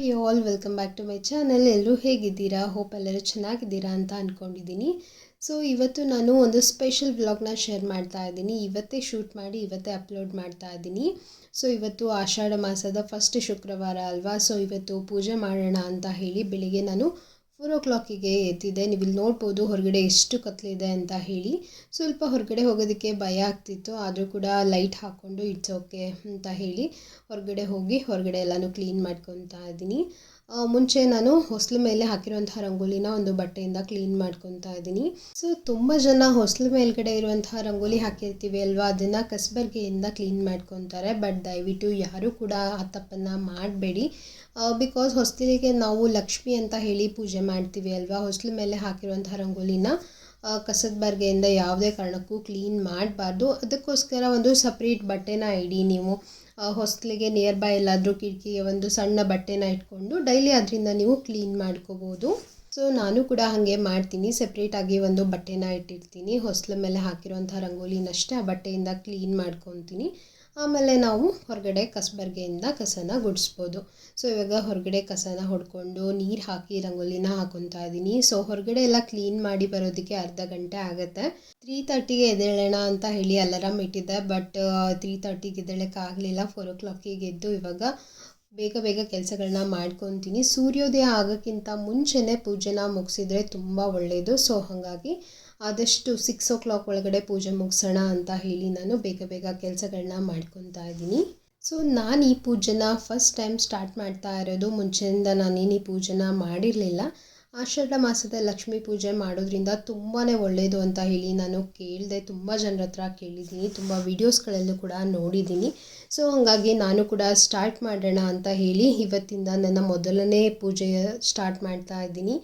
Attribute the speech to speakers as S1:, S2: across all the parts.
S1: Hi all welcome back to my channel. ಎಲ್ಲರೂ ಹೇಗಿದ್ದೀರಾ? Hope ಎಲ್ಲರೂ ಚೆನ್ನಾಗಿದ್ದೀರಾ ಅಂತ ಅಂದ್ಕೊಂಡಿದ್ದೀನಿ. ಸೊ ಇವತ್ತು ನಾನು ಒಂದು ಸ್ಪೆಷಲ್ ವ್ಲಾಗ್ನ ಶೇರ್ ಮಾಡ್ತಾ ಇದ್ದೀನಿ. ಇವತ್ತೇ ಶೂಟ್ ಮಾಡಿ ಇವತ್ತೇ ಅಪ್ಲೋಡ್ ಮಾಡ್ತಾ ಇದ್ದೀನಿ. ಸೊ ಇವತ್ತು ಆಷಾಢ ಮಾಸದ ಫಸ್ಟ್ ಶುಕ್ರವಾರ ಅಲ್ವಾ. ಸೊ ಇವತ್ತು ಪೂಜೆ ಮಾಡೋಣ ಅಂತ ಹೇಳಿ ಬೆಳಿಗ್ಗೆ ನಾನು 4 o'clock ಎದ್ದಿದ್ದೆ. ನೀವು ಇಲ್ಲಿ ನೋಡ್ಬೋದು ಹೊರಗಡೆ ಎಷ್ಟು ಕತ್ಲಿದೆ ಅಂತ ಹೇಳಿ. ಸ್ವಲ್ಪ ಹೊರಗಡೆ ಹೋಗೋದಕ್ಕೆ ಭಯ ಆಗ್ತಿತ್ತು, ಆದರೂ ಕೂಡ ಲೈಟ್ ಹಾಕ್ಕೊಂಡು ಇಟ್ಸ್ ಓಕೆ ಅಂತ ಹೇಳಿ ಹೊರಗಡೆ ಎಲ್ಲನೂ ಕ್ಲೀನ್ ಮಾಡ್ಕೊತಾ ಇದ್ದೀನಿ. ಮುಂಚೆ ನಾನು ಹೊಸ್ಲು ಮೇಲೆ ಹಾಕಿರುವಂತಹ ರಂಗೋಲಿನ ಒಂದು ಬಟ್ಟೆಯಿಂದ ಕ್ಲೀನ್ ಮಾಡ್ಕೊತಾ ಇದ್ದೀನಿ. ಸೊ ತುಂಬ ಜನ ಹೊಸ್ಲು ಮೇಲ್ಗಡೆ ಇರುವಂತಹ ರಂಗೋಲಿ ಹಾಕಿರ್ತೀವಿ ಅಲ್ವಾ, ಅದನ್ನು ಕಸಬರ್ಗೆಯಿಂದ ಕ್ಲೀನ್ ಮಾಡ್ಕೊತಾರೆ. ಬಟ್ ದಯವಿಟ್ಟು ಯಾರೂ ಕೂಡ ಆ ತಪ್ಪನ್ನು ಮಾಡಬೇಡಿ. ಬಿಕಾಸ್ ಹೊಸ್ಲಿಗೆ ನಾವು ಲಕ್ಷ್ಮಿ ಅಂತ ಹೇಳಿ ಪೂಜೆ ಮಾಡ್ತೀವಿ ಅಲ್ವಾ. ಹೊಸ್ಲು ಮೇಲೆ ಹಾಕಿರುವಂತಹ ರಂಗೋಲಿನ ಕಸದ ಬರ್ಗೆಯಿಂದ ಯಾವುದೇ ಕಾರಣಕ್ಕೂ ಕ್ಲೀನ್ ಮಾಡಬಾರ್ದು. ಅದಕ್ಕೋಸ್ಕರ ಒಂದು ಸಪ್ರೇಟ್ ಬಟ್ಟೆನ ಇಡಿ ನೀವು. ಹೊಸ್ಲಿಗೆ ನಿಯರ್ ಬೈ ಎಲ್ಲಾದರೂ ಕಿಟಕಿಗೆ ಒಂದು ಸಣ್ಣ ಬಟ್ಟೆನ ಇಟ್ಕೊಂಡು ಡೈಲಿ ಅದರಿಂದ ನೀವು ಕ್ಲೀನ್ ಮಾಡ್ಕೋಬೋದು. ಸೊ ನಾನು ಕೂಡ ಹಾಗೆ ಮಾಡ್ತೀನಿ. ಸಪ್ರೇಟಾಗಿ ಒಂದು ಬಟ್ಟೆನ ಇಟ್ಟಿರ್ತೀನಿ. ಹೊಸ್ಲ ಮೇಲೆ ಹಾಕಿರುವಂಥ ರಂಗೋಲಿನಷ್ಟೇ ಆ ಬಟ್ಟೆಯಿಂದ ಕ್ಲೀನ್ ಮಾಡ್ಕೊತೀನಿ. ಆಮೇಲೆ ನಾವು ಹೊರಗಡೆ ಕಸಬರ್ಗೆಯಿಂದ ಕಸನ ಗುಡಿಸ್ಬೋದು. ಸೊ ಇವಾಗ ಹೊರಗಡೆ ಕಸನ ಹೊಡ್ಕೊಂಡು ನೀರು ಹಾಕಿ ರಂಗೋಲಿನ ಹಾಕೊತಾ ಇದ್ದೀನಿ. ಸೊ ಹೊರಗಡೆ ಎಲ್ಲ ಕ್ಲೀನ್ ಮಾಡಿ ಬರೋದಕ್ಕೆ ಅರ್ಧ ಗಂಟೆ ಆಗುತ್ತೆ. 3:30ಗೆ ಎದ್ದೇಳೋಣ ಅಂತ ಹೇಳಿ ಅಲಾರಾಮ್ ಇಟ್ಟಿದ್ದೆ. ಬಟ್ 3:30ಗೆ ಎದ್ದೇಳೋಕ್ಕಾಗಲಿಲ್ಲ. 4 o'clock ಎದ್ದು ಇವಾಗ ಬೇಗ ಕೆಲಸಗಳನ್ನ ಮಾಡ್ಕೊತೀನಿ. ಸೂರ್ಯೋದಯ ಆಗೋಕ್ಕಿಂತ ಮುಂಚೆನೇ ಪೂಜೆನ ಮುಗಿಸಿದ್ರೆ ತುಂಬ ಒಳ್ಳೆಯದು. ಸೊ ಹಾಗಾಗಿ ಆದಷ್ಟು 6 o'clock ಒಳಗಡೆ ಪೂಜೆ ಮುಗಿಸೋಣ ಅಂತ ಹೇಳಿ ನಾನು ಬೇಗ ಕೆಲಸಗಳನ್ನ ಮಾಡ್ಕೊತಾ ಇದ್ದೀನಿ. ಸೊ ನಾನು ಈ ಪೂಜೆನ ಫಸ್ಟ್ ಟೈಮ್ ಸ್ಟಾರ್ಟ್ ಮಾಡ್ತಾ ಇರೋದು. ಮುಂಚೆಯಿಂದ ನಾನೇನು ಈ ಪೂಜೆನ ಮಾಡಿರಲಿಲ್ಲ. ಆಷಾಢ ಮಾಸದ ಲಕ್ಷ್ಮೀ ಪೂಜೆ ಮಾಡೋದ್ರಿಂದ ತುಂಬಾ ಒಳ್ಳೆಯದು ಅಂತ ಹೇಳಿ ನಾನು ಕೇಳಿದೆ. ತುಂಬ ಜನರ ಹತ್ರ ಕೇಳಿದ್ದೀನಿ, ತುಂಬ ವೀಡಿಯೋಸ್ಗಳಲ್ಲೂ ಕೂಡ ನೋಡಿದ್ದೀನಿ. ಸೊ ಹಾಗಾಗಿ ನಾನು ಕೂಡ ಸ್ಟಾರ್ಟ್ ಮಾಡೋಣ ಅಂತ ಹೇಳಿ ಇವತ್ತಿಂದ ನನ್ನ ಮೊದಲನೇ ಪೂಜೆ ಸ್ಟಾರ್ಟ್ ಮಾಡ್ತಾ ಇದ್ದೀನಿ.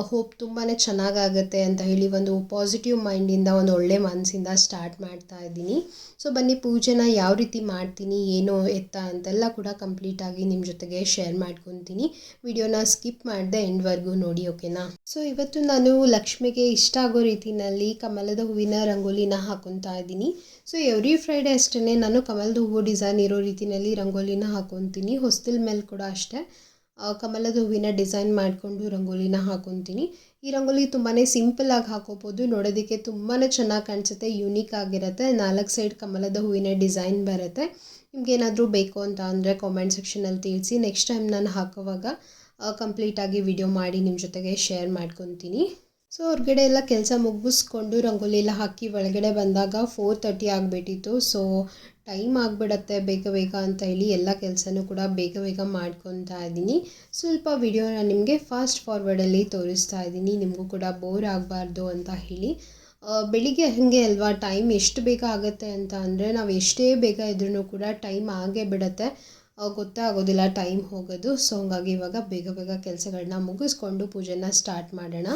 S1: ಹೋಪ್ ತುಂಬಾ ಚೆನ್ನಾಗಾಗತ್ತೆ ಅಂತ ಹೇಳಿ ಒಂದು ಪಾಸಿಟಿವ್ ಮೈಂಡಿಂದ, ಒಂದು ಒಳ್ಳೆ ಮನಸ್ಸಿಂದ ಸ್ಟಾರ್ಟ್ ಮಾಡ್ತಾ ಇದ್ದೀನಿ. ಸೊ ಬನ್ನಿ ಪೂಜೆನ ಯಾವ ರೀತಿ ಮಾಡ್ತೀನಿ, ಏನು ಎತ್ತ ಅಂತೆಲ್ಲ ಕೂಡ ಕಂಪ್ಲೀಟಾಗಿ ನಿಮ್ಮ ಜೊತೆಗೆ ಶೇರ್ ಮಾಡ್ಕೊತೀನಿ. ವಿಡಿಯೋನ ಸ್ಕಿಪ್ ಮಾಡದೆ ಎಂಡ್ವರೆಗೂ ನೋಡಿ, ಓಕೆನಾ? ಸೊ ಇವತ್ತು ನಾನು ಲಕ್ಷ್ಮಿಗೆ ಇಷ್ಟ ಆಗೋ ರೀತಿಯಲ್ಲಿ ಕಮಲದ ಹೂವಿನ ರಂಗೋಲಿನ ಹಾಕೊತಾ ಇದ್ದೀನಿ. ಸೊ ಎವ್ರಿ ಫ್ರೈಡೇ ಅಷ್ಟೇ ನಾನು ಕಮಲದ ಹೂವು ಡಿಸೈನ್ ಇರೋ ರೀತಿಯಲ್ಲಿ ರಂಗೋಲಿನ ಹಾಕೊತೀನಿ. ಹೊಸ್ತಿಲ್ ಮೇಲೆ ಕೂಡ ಅಷ್ಟೇ ಕಮಲದ ಹೂವಿನ ಡಿಸೈನ್ ಮಾಡಿಕೊಂಡು ರಂಗೋಲಿನ ಹಾಕೊತೀನಿ. ಈ ರಂಗೋಲಿ ತುಂಬಾ ಸಿಂಪಲ್ಲಾಗಿ ಹಾಕೋಬೋದು. ನೋಡೋದಕ್ಕೆ ತುಂಬಾ ಚೆನ್ನಾಗಿ ಕಾಣಿಸುತ್ತೆ, ಯೂನಿಕ್ ಆಗಿರುತ್ತೆ. 4 ಸೈಡ್ ಕಮಲದ ಹೂವಿನ ಡಿಸೈನ್ ಬರುತ್ತೆ. ನಿಮ್ಗೇನಾದರೂ ಬೇಕು ಅಂತ ಅಂದರೆ ಕಾಮೆಂಟ್ ಸೆಕ್ಷನಲ್ಲಿ ತಿಳಿಸಿ. ನೆಕ್ಸ್ಟ್ ಟೈಮ್ ನಾನು ಹಾಕೋವಾಗ ಕಂಪ್ಲೀಟಾಗಿ ವಿಡಿಯೋ ಮಾಡಿ ನಿಮ್ಮ ಜೊತೆಗೆ ಶೇರ್ ಮಾಡ್ಕೊತೀನಿ. ಸೊ ಹೊರಗಡೆ ಎಲ್ಲ ಕೆಲಸ ಮುಗಿಸ್ಕೊಂಡು ರಂಗೋಲಿ ಎಲ್ಲ ಹಾಕಿ ಒಳಗಡೆ ಬಂದಾಗ 4:30 ಆಗಿಬಿಟ್ಟಿತ್ತು. ಸೊ ಟೈಮ್ ಆಗಿಬಿಡತ್ತೆ ಬೇಗ ಅಂತ ಹೇಳಿ ಎಲ್ಲ ಕೆಲಸನೂ ಕೂಡ ಬೇಗ ಮಾಡ್ಕೊತಾ ಇದ್ದೀನಿ. ಸ್ವಲ್ಪ ವಿಡಿಯೋನ ನಿಮಗೆ ಫಾಸ್ಟ್ ಫಾರ್ವರ್ಡಲ್ಲಿ ತೋರಿಸ್ತಾ ಇದ್ದೀನಿ, ನಿಮಗೂ ಕೂಡ ಬೋರ್ ಆಗಬಾರ್ದು ಅಂತ ಹೇಳಿ. ಬೆಳಿಗ್ಗೆ ಹಾಗೆ ಅಲ್ವಾ, ಟೈಮ್ ಎಷ್ಟು ಬೇಗ ಆಗುತ್ತೆ ಅಂತ ಅಂದರೆ ನಾವು ಎಷ್ಟೇ ಬೇಗ ಇದ್ರೂ ಕೂಡ ಟೈಮ್ ಆಗೇ ಬಿಡುತ್ತೆ, ಗೊತ್ತೇ ಆಗೋದಿಲ್ಲ ಟೈಮ್ ಹೋಗೋದು. ಸೊ ಹಂಗಾಗಿ ಇವಾಗ ಬೇಗ ಕೆಲಸಗಳನ್ನ ಮುಗಿಸ್ಕೊಂಡು ಪೂಜೆನ ಸ್ಟಾರ್ಟ್ ಮಾಡೋಣ.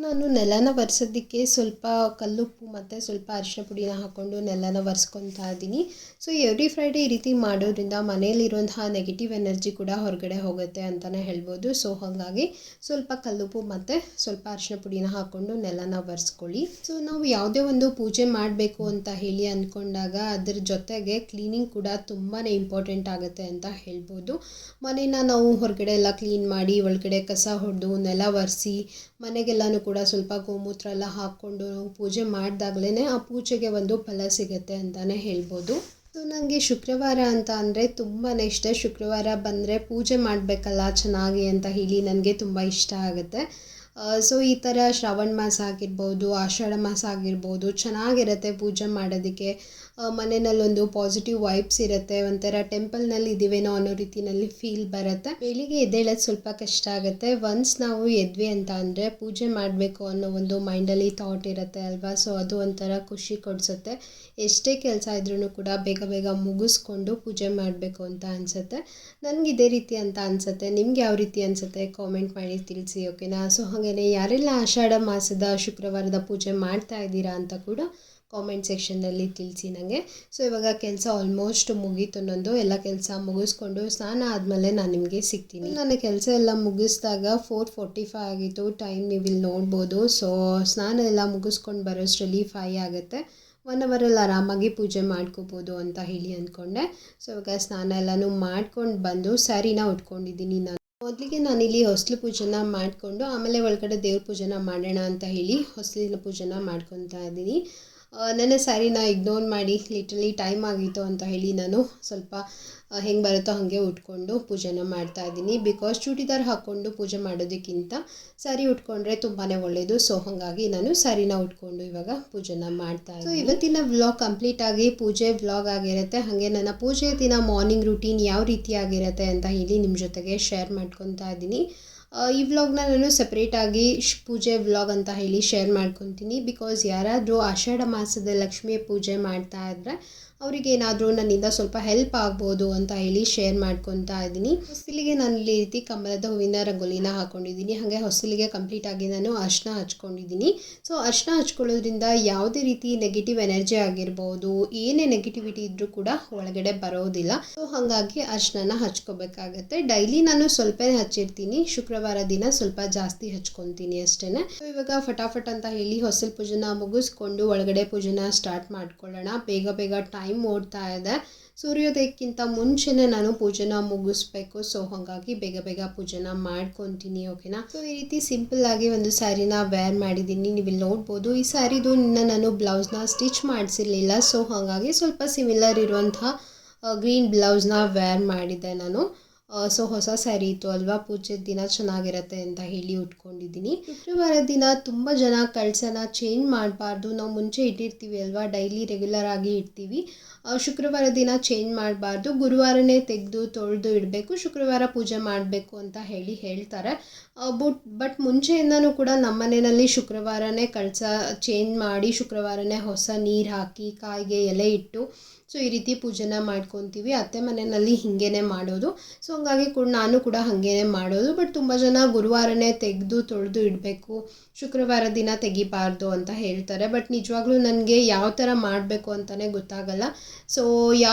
S1: ನಾನು ನೆಲನ ಒರೆಸೋದಕ್ಕೆ ಸ್ವಲ್ಪ ಕಲ್ಲುಪ್ಪು ಮತ್ತು ಸ್ವಲ್ಪ ಅರಿಶಿನ ಪುಡಿನ ಹಾಕ್ಕೊಂಡು ನೆಲನ ಒರೆಸ್ಕೊತಾ ಇದ್ದೀನಿ. ಸೊ ಎವ್ರಿ ಫ್ರೈಡೇ ಈ ರೀತಿ ಮಾಡೋದ್ರಿಂದ ಮನೆಯಲ್ಲಿರುವಂತಹ ನೆಗೆಟಿವ್ ಎನರ್ಜಿ ಕೂಡ ಹೊರಗಡೆ ಹೋಗುತ್ತೆ ಅಂತಲೇ ಹೇಳ್ಬೋದು. ಸೊ ಹಾಗಾಗಿ ಸ್ವಲ್ಪ ಕಲ್ಲುಪ್ಪು ಮತ್ತು ಸ್ವಲ್ಪ ಅರಿಶಿನ ಪುಡಿನ ಹಾಕ್ಕೊಂಡು ನೆಲನ ಒರೆಸ್ಕೊಳ್ಳಿ. ಸೊ ನಾವು ಯಾವುದೇ ಒಂದು ಪೂಜೆ ಮಾಡಬೇಕು ಅಂತ ಹೇಳಿ ಅಂದ್ಕೊಂಡಾಗ ಅದ್ರ ಜೊತೆಗೆ ಕ್ಲೀನಿಂಗ್ ಕೂಡ ತುಂಬಾ ಇಂಪಾರ್ಟೆಂಟ್ ಆಗುತ್ತೆ ಅಂತ ಹೇಳ್ಬೋದು. ಮನೇನ ನಾವು ಹೊರಗಡೆ ಎಲ್ಲ ಕ್ಲೀನ್ ಮಾಡಿ ಒಳಗಡೆ ಕಸ ಹೊಡೆದು ನೆಲ ಒರೆಸಿ ಮನೆಗೆಲ್ಲನೂ ಕೂಡ ಸ್ವಲ್ಪ ಗೋಮೂತ್ರ ಎಲ್ಲ ಹಾಕ್ಕೊಂಡು ನಾವು ಪೂಜೆ ಮಾಡಿದಾಗಲೇ ಆ ಪೂಜೆಗೆ ಒಂದು ಫಲ ಸಿಗುತ್ತೆ ಅಂತಲೇ ಹೇಳ್ಬೋದು. ಸೊ ನನಗೆ ಶುಕ್ರವಾರ ಅಂತ ಅಂದರೆ ತುಂಬಾ ಇಷ್ಟ. ಶುಕ್ರವಾರ ಬಂದರೆ ಪೂಜೆ ಮಾಡಬೇಕಲ್ಲ ಚೆನ್ನಾಗಿ ಅಂತ ಹೇಳಿ ನನಗೆ ತುಂಬ ಇಷ್ಟ ಆಗುತ್ತೆ. ಸೊ ಈ ಥರ ಶ್ರಾವಣ ಮಾಸ ಆಗಿರ್ಬೋದು, ಆಷಾಢ ಮಾಸ ಆಗಿರ್ಬೋದು, ಚೆನ್ನಾಗಿರುತ್ತೆ ಪೂಜೆ ಮಾಡೋದಕ್ಕೆ. ಮನೆಯಲ್ಲೊಂದು ಪಾಸಿಟಿವ್ ವೈಬ್ಸ್ ಇರುತ್ತೆ, ಒಂಥರ ಟೆಂಪಲ್ನಲ್ಲಿ ಇದ್ದೀವೇನೋ ಅನ್ನೋ ರೀತಿಯಲ್ಲಿ ಫೀಲ್ ಬರುತ್ತೆ. ಬೆಳಿಗ್ಗೆ ಎದ್ದೇಳೋದು ಸ್ವಲ್ಪ ಕಷ್ಟ ಆಗುತ್ತೆ. ಒನ್ಸ್ ನಾವು ಎದ್ವಿ ಅಂತ ಅಂದರೆ ಪೂಜೆ ಮಾಡಬೇಕು ಅನ್ನೋ ಒಂದು ಮೈಂಡಲ್ಲಿ ಥಾಟ್ ಇರುತ್ತೆ ಅಲ್ವಾ. ಸೊ ಅದು ಒಂಥರ ಖುಷಿ ಕೊಡಿಸುತ್ತೆ. ಎಷ್ಟೇ ಕೆಲಸ ಇದ್ರೂ ಕೂಡ ಬೇಗ ಬೇಗ ಮುಗಿಸ್ಕೊಂಡು ಪೂಜೆ ಮಾಡಬೇಕು ಅಂತ ಅನಿಸುತ್ತೆ. ನನಗೆ ಇದೇ ರೀತಿ ಅಂತ ಅನಿಸುತ್ತೆ. ನಿಮ್ಗೆ ಯಾವ ರೀತಿ ಅನಿಸುತ್ತೆ ಕಾಮೆಂಟ್ ಮಾಡಿ ತಿಳಿಸಿ, ಓಕೆನಾ. ಸೊ ಹಾಗೆಯೇ ಯಾರೆಲ್ಲ ಆಷಾಢ ಮಾಸದ ಶುಕ್ರವಾರದ ಪೂಜೆ ಮಾಡ್ತಾ ಇದ್ದೀರಾ ಅಂತ ಕೂಡ ಕಾಮೆಂಟ್ ಸೆಕ್ಷನ್ನಲ್ಲಿ ತಿಳಿಸಿ ನನಗೆ. ಸೊ ಇವಾಗ ಕೆಲಸ ಆಲ್ಮೋಸ್ಟ್ ಮುಗೀತು. ನಂದು ಎಲ್ಲ ಕೆಲಸ ಮುಗಿಸ್ಕೊಂಡು ಸ್ನಾನ ಆದಮೇಲೆ ನಾನು ನಿಮಗೆ ಸಿಗ್ತೀನಿ. ನನ್ನ ಕೆಲಸ ಎಲ್ಲ ಮುಗಿಸಿದಾಗ 4:45 ಆಗಿತ್ತು ಟೈಮ್, ನೀವು ಇಲ್ಲಿ ನೋಡ್ಬೋದು. ಸೊ ಸ್ನಾನ ಎಲ್ಲ ಮುಗಿಸ್ಕೊಂಡು ಬರೋಷ್ಟರಲ್ಲಿ 5 ಆಗುತ್ತೆ. 1 ಅವರಲ್ಲಿ ಆರಾಮಾಗಿ ಪೂಜೆ ಮಾಡ್ಕೋಬೋದು ಅಂತ ಹೇಳಿ ಅಂದ್ಕೊಂಡೆ. ಸೊ ಇವಾಗ ಸ್ನಾನ ಎಲ್ಲನೂ ಮಾಡ್ಕೊಂಡು ಬಂದು ಸ್ಯಾರಿನ ಉಟ್ಕೊಂಡಿದ್ದೀನಿ. ಮೊದಲಿಗೆ ನಾನಿಲ್ಲಿ ಹೊಸ್ಲು ಪೂಜೆನ ಮಾಡಿಕೊಂಡು ಆಮೇಲೆ ಒಳಗಡೆ ದೇವ್ರ ಪೂಜೆನ ಮಾಡೋಣ ಅಂತ ಹೇಳಿ ಹೊಸ್ಲಿನ ಪೂಜೆನ ಮಾಡ್ಕೊತಾ ಇದ್ದೀನಿ. ನನ್ನ ಸ್ಯಾರಿನ ಇಗ್ನೋರ್ ಮಾಡಿ ಲಿಟ್ರಲಿ ಟೈಮ್ ಆಗಿತ್ತು ಅಂತ ಹೇಳಿ ನಾನು ಸ್ವಲ್ಪ ಹೆಂಗೆ ಬರುತ್ತೋ ಹಾಗೆ ಉಟ್ಕೊಂಡು ಪೂಜೆನ ಮಾಡ್ತಾ ಇದ್ದೀನಿ. ಬಿಕಾಸ್ ಚೂಡಿದಾರ್ ಹಾಕ್ಕೊಂಡು ಪೂಜೆ ಮಾಡೋದಕ್ಕಿಂತ ಸ್ಯಾರಿ ಉಟ್ಕೊಂಡ್ರೆ ತುಂಬಾ ಒಳ್ಳೆಯದು. ಸೊ ಹಾಗಾಗಿ ನಾನು ಸ್ಯಾರಿನ ಉಟ್ಕೊಂಡು ಇವಾಗ ಪೂಜೆನ ಮಾಡ್ತಾ ಇದ್ದೀನಿ. ಸೊ ಇವತ್ತಿನ ವ್ಲಾಗ್ ಕಂಪ್ಲೀಟಾಗಿ ಪೂಜೆ ವ್ಲಾಗ್ ಆಗಿರುತ್ತೆ. ಹಾಗೆ ನನ್ನ ಪೂಜೆ ದಿನ ಮಾರ್ನಿಂಗ್ ರೂಟೀನ್ ಯಾವ ರೀತಿ ಆಗಿರುತ್ತೆ ಅಂತ ಹೇಳಿ ನಿಮ್ಮ ಜೊತೆಗೆ ಶೇರ್ ಮಾಡ್ಕೊತಾ ಇದ್ದೀನಿ. ಈ ವ್ಲಾಗ್ನ ನಾನು ಸಪ್ರೇಟಾಗಿ ಪೂಜೆ ವ್ಲಾಗ್ ಅಂತ ಹೇಳಿ ಶೇರ್ ಮಾಡ್ಕೊತೀನಿ. ಬಿಕಾಸ್ ಯಾರಾದರೂ ಆಷಾಢ ಮಾಸದ ಲಕ್ಷ್ಮೀ ಪೂಜೆ ಮಾಡ್ತಾ ಇದ್ದರೆ ಅವರಿಗೇನಾದರೂ ನನ್ನಿಂದ ಸ್ವಲ್ಪ ಹೆಲ್ಪ್ ಆಗ್ಬೋದು ಅಂತ ಹೇಳಿ ಶೇರ್ ಮಾಡ್ಕೊತಾ ಇದ್ದೀನಿ. ಹೊಸಲಿಗೆ ನಾನು ಈ ರೀತಿ ಕಮಲದ ಹೂವಿನ ರಂಗೋಲಿನ ಹಾಕ್ಕೊಂಡಿದ್ದೀನಿ. ಹಾಗೆ ಹೊಸಲಿಗೆ ಕಂಪ್ಲೀಟಾಗಿ ನಾನು ಅರ್ಶಿನ ಹಚ್ಕೊಂಡಿದ್ದೀನಿ. ಸೊ ಅರ್ಶಿನ ಹಚ್ಕೊಳ್ಳೋದ್ರಿಂದ ಯಾವುದೇ ರೀತಿ ನೆಗೆಟಿವ್ ಎನರ್ಜಿ ಆಗಿರ್ಬೋದು, ಏನೇ ನೆಗೆಟಿವಿಟಿ ಇದ್ದರೂ ಕೂಡ ಒಳಗಡೆ ಬರೋದಿಲ್ಲ. ಸೊ ಹಾಗಾಗಿ ಅರ್ಶಿನ ಹಚ್ಕೋಬೇಕಾಗತ್ತೆ. ಡೈಲಿ ನಾನು ಸ್ವಲ್ಪನೇ ಹಚ್ಚಿರ್ತೀನಿ, ಶುಕ್ರವಾರ ದಿನ ಸ್ವಲ್ಪ ಜಾಸ್ತಿ ಹಚ್ಕೊತೀನಿ ಅಷ್ಟೇ. ಸೊ ಇವಾಗ ಫಟಾಫಟ್ ಅಂತ ಹೇಳಿ ಹೊಸಲ್ ಪೂಜೆನ ಮುಗಿಸ್ಕೊಂಡು ಒಳಗಡೆ ಪೂಜೆನ ಸ್ಟಾರ್ಟ್ ಮಾಡ್ಕೊಳ್ಳೋಣ. ಬೇಗ ಬೇಗ ಟೈಮ್ ಓಡ್ತಾ ಇದೆ. ಸೂರ್ಯೋದಯಕ್ಕಿಂತ ಮುಂಚೆನೇ ನಾನು ಪೂಜೆನ ಮುಗಿಸ್ಬೇಕು. ಸೊ ಹಾಗಾಗಿ ಬೇಗ ಬೇಗ ಪೂಜೆನ ಮಾಡ್ಕೊತೀನಿ, ಓಕೆನಾ. ಸೊ ಈ ರೀತಿ ಸಿಂಪಲ್ ಆಗಿ ಒಂದು ಸ್ಯಾರಿನ ವೇರ್ ಮಾಡಿದ್ದೀನಿ. ನೀವು ಇಲ್ಲಿ ನೋಡ್ಬೋದು. ಈ ಸ್ಯಾರಿದು ನಾನು ಬ್ಲೌಸ್ನ ಸ್ಟಿಚ್ ಮಾಡಿಸಿರ್ಲಿಲ್ಲ. ಸೊ ಹಾಗಾಗಿ ಸ್ವಲ್ಪ ಸಿಮಿಲರ್ ಇರುವಂತಹ ಗ್ರೀನ್ ಬ್ಲೌಸ್ನ ವೇರ್ ಮಾಡಿದ್ದೆ ನಾನು. ಸೊ ಹೊಸ ಸ್ಯಾರಿ ಇತ್ತು ಅಲ್ವಾ, ಪೂಜೆ ದಿನ ಚೆನ್ನಾಗಿರುತ್ತೆ ಅಂತ ಹೇಳಿ ಉಟ್ಕೊಂಡಿದ್ದೀನಿ. ಶುಕ್ರವಾರ ದಿನ ತುಂಬ ಜನ ಕಳಸನ ಚೇಂಜ್ ಮಾಡಬಾರ್ದು, ನಾವು ಮುಂಚೆ ಇಟ್ಟಿರ್ತೀವಿ ಅಲ್ವಾ, ಡೈಲಿ ರೆಗ್ಯುಲರ್ ಆಗಿ ಇಡ್ತೀವಿ. ಶುಕ್ರವಾರ ದಿನ ಚೇಂಜ್ ಮಾಡಬಾರ್ದು, ಗುರುವಾರನೇ ತೆಗೆದು ತೊಳೆದು ಇಡಬೇಕು, ಶುಕ್ರವಾರ ಪೂಜೆ ಮಾಡಬೇಕು ಅಂತ ಹೇಳಿ ಹೇಳ್ತಾರೆ. ಬಟ್ ಮುಂಚೆಯಿಂದನೂ ಕೂಡ ನಮ್ಮ ಮನೆಯಲ್ಲಿ ಶುಕ್ರವಾರನೇ ಕಳಸ ಚೇಂಜ್ ಮಾಡಿ ಶುಕ್ರವಾರನೇ ಹೊಸ ನೀರು ಹಾಕಿ ಕಾಯಿಗೆ ಎಲೆ ಇಟ್ಟು ಸೊ ಈ ರೀತಿ ಪೂಜೆನ ಮಾಡ್ಕೊತೀವಿ. ಅತ್ತೆ ಮನೆಯಲ್ಲಿ ಹಿಂಗೇ ಮಾಡೋದು. ಸೊ ಹಂಗಾಗಿ ನಾನು ಕೂಡ ಹಾಗೇ ಮಾಡೋದು. ಬಟ್ ತುಂಬ ಜನ ಗುರುವಾರನೇ ತೆಗೆದು ತೊಳೆದು ಇಡಬೇಕು, ಶುಕ್ರವಾರ ದಿನ ತೆಗಿಬಾರ್ದು ಅಂತ ಹೇಳ್ತಾರೆ. ಬಟ್ ನಿಜವಾಗ್ಲೂ ನನಗೆ ಯಾವ ಥರ ಮಾಡಬೇಕು ಅಂತಲೇ ಗೊತ್ತಾಗಲ್ಲ. ಸೊ